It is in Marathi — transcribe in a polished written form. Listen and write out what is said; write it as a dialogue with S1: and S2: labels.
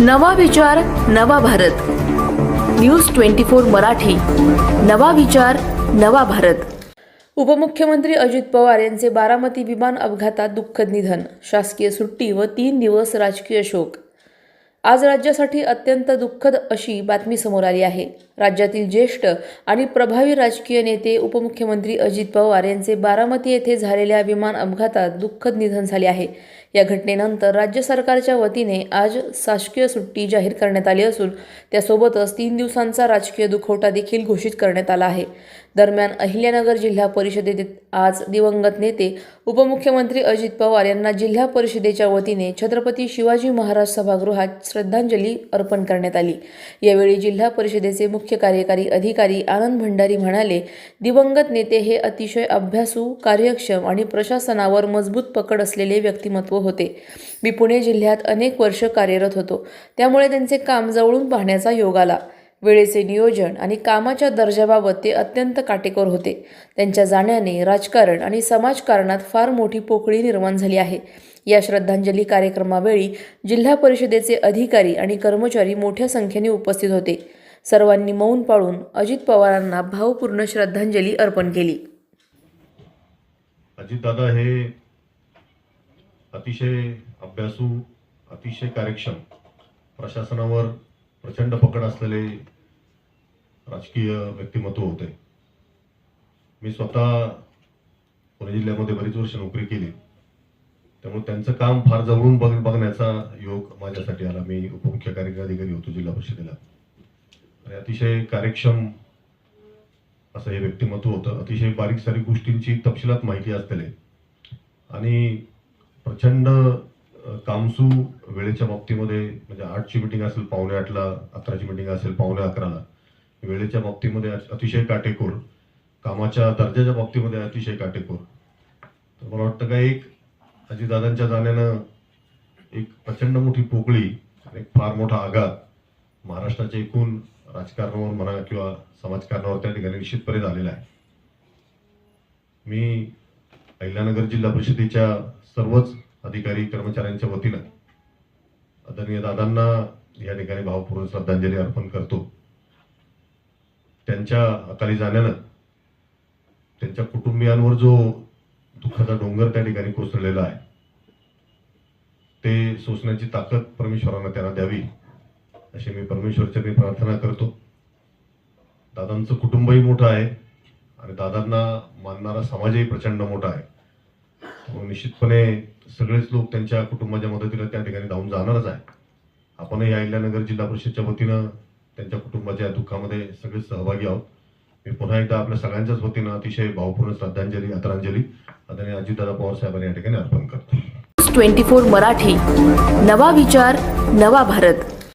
S1: नवा विचार नवा भारत. न्यूज 24 मराठी. नवा विचार नवा भारत. उपमुख्यमंत्री अजित पवार यांचे बारामती विमान अपघातात दुःखद निधन. शासकीय सुट्टी व 3 दिवस राजकीय शोक. आज राज्यासाठी अत्यंत दुःखद अशी बातमी समोर आली आहे. राज्यातील ज्येष्ठ आणि प्रभावी राजकीय नेते उपमुख्यमंत्री अजित पवार यांचे बारामती येथे झालेल्या विमान अपघातात दुःखद निधन झाले आहे. या घटनेनंतर राज्य सरकारच्या वतीने आज शासकीय सुट्टी जाहीर करण्यात आली असून त्यासोबतच 3 दिवसांचा राजकीय दुखवटा देखील घोषित करण्यात आला आहे. दरम्यान अहिल्यानगर जिल्हा परिषदेत आज दिवंगत नेते उपमुख्यमंत्री अजित पवार यांना जिल्हा परिषदेच्या वतीने छत्रपती शिवाजी महाराज सभागृहात श्रद्धांजली अर्पण करण्यात आली. यावेळी जिल्हा परिषदेचे मुख्य कार्यकारी अधिकारी आनंद भंडारी म्हणाले, दिवंगत नेते हे अतिशय अभ्यासू, कार्यक्षम आणि प्रशासनावर मजबूत पकड असलेले व्यक्तिमत्व होते. मी पुणे जिल्ह्यात अनेक वर्ष कार्यरत होतो, त्यामुळे त्यांचे काम जवळून पाहण्याचा योग आला. वेळेचे नियोजन आणि कामाच्या दर्जाबाबत ते अत्यंत काटेकोर होते. त्यांच्या जाण्याने राजकारण आणि समाजकारणात फार मोठी पोकळी निर्माण झाली आहे. या श्रद्धांजली कार्यक्रमावेळी जिल्हा परिषदेचे अधिकारी आणि कर्मचारी मोठ्या संख्येने उपस्थित होते. सर्वांनी मौन पाळून अजित पवारांना भावपूर्ण श्रद्धांजली अर्पण केली.
S2: अजितदादा हे अतिशय अभ्यासू, अतिशय कार्यक्षम, प्रशासनावर प्रचंड पकड असलेले राजकीय व्यक्तिमत्व होते. मी स्वतः पुणे जिल्ह्यामध्ये बरीच वर्ष नोकरी केली, त्यामुळे त्यांचं काम फार जवळून बघण्याचा योग माझ्यासाठी आला. मी उपमुख्य कार्यकारी अधिकारी होतो जिल्हा परिषदेला आणि अतिशय कार्यक्षम असं हे व्यक्तिमत्व होतं. अतिशय बारीक सारीक गोष्टींची तपशिलात माहिती असलेले आणि प्रचंड कामसू, वेळेच्या बाबतीमध्ये म्हणजे 8ची मीटिंग असेल 7:45ला, 11ची मीटिंग असेल 11:15ला, वेळेच्या बाबतीमध्ये अतिशय काटेकोर, कामाच्या दर्जाच्या बाबतीमध्ये अतिशय काटेकोर. तर मला वाटतं का एक अजितदादांच्या जाण्यानं एक प्रचंड मोठी पोकळी, एक फार मोठा आघात महाराष्ट्राच्या एकूण राजकारणावर म्हणा किंवा समाजकारणावर त्या ठिकाणी निश्चितपणे झालेला आहे. मी अहिल्यानगर जिल्हा परिषदेच्या सर्वच अधिकारी कर्मचाऱ्यांच्या वतीनं आदरणीय दादांना या ठिकाणी भावपूर्ण श्रद्धांजली अर्पण करतो. त्यांच्या अकाली जाण्यानं त्यांच्या कुटुंबियांवर जो दुःखाचा डोंगर त्या ठिकाणी कोसळलेला आहे ते सोसण्याची ताकद परमेश्वरानं त्यांना द्यावी अशी मी परमेश्वरचरणी प्रार्थना करतो. दादांचं कुटुंबही मोठं आहे आणि दादांना मानणारा समाजही प्रचंड मोठा आहे. निश्चितपणे सगळेच लोक त्यांच्या कुटुंबाच्या मदतीला त्या ठिकाणी धावून जाणारच आहे. आपणही अहिल्यानगर जिल्हा परिषदच्या वतीनं त्यांच्या कुटुंबाच्या दुःखामध्ये सगळे सहभागी आहोत. मी पुन्हा एकदा आपल्या सगळ्यांच्याच वतीनं अतिशय भावपूर्ण श्रद्धांजली, आदरांजली आदरणीय अजितदादा पवार साहेबांनी या ठिकाणी अर्पण करतो.
S1: 24 मराठी. नवा विचार नवा भारत.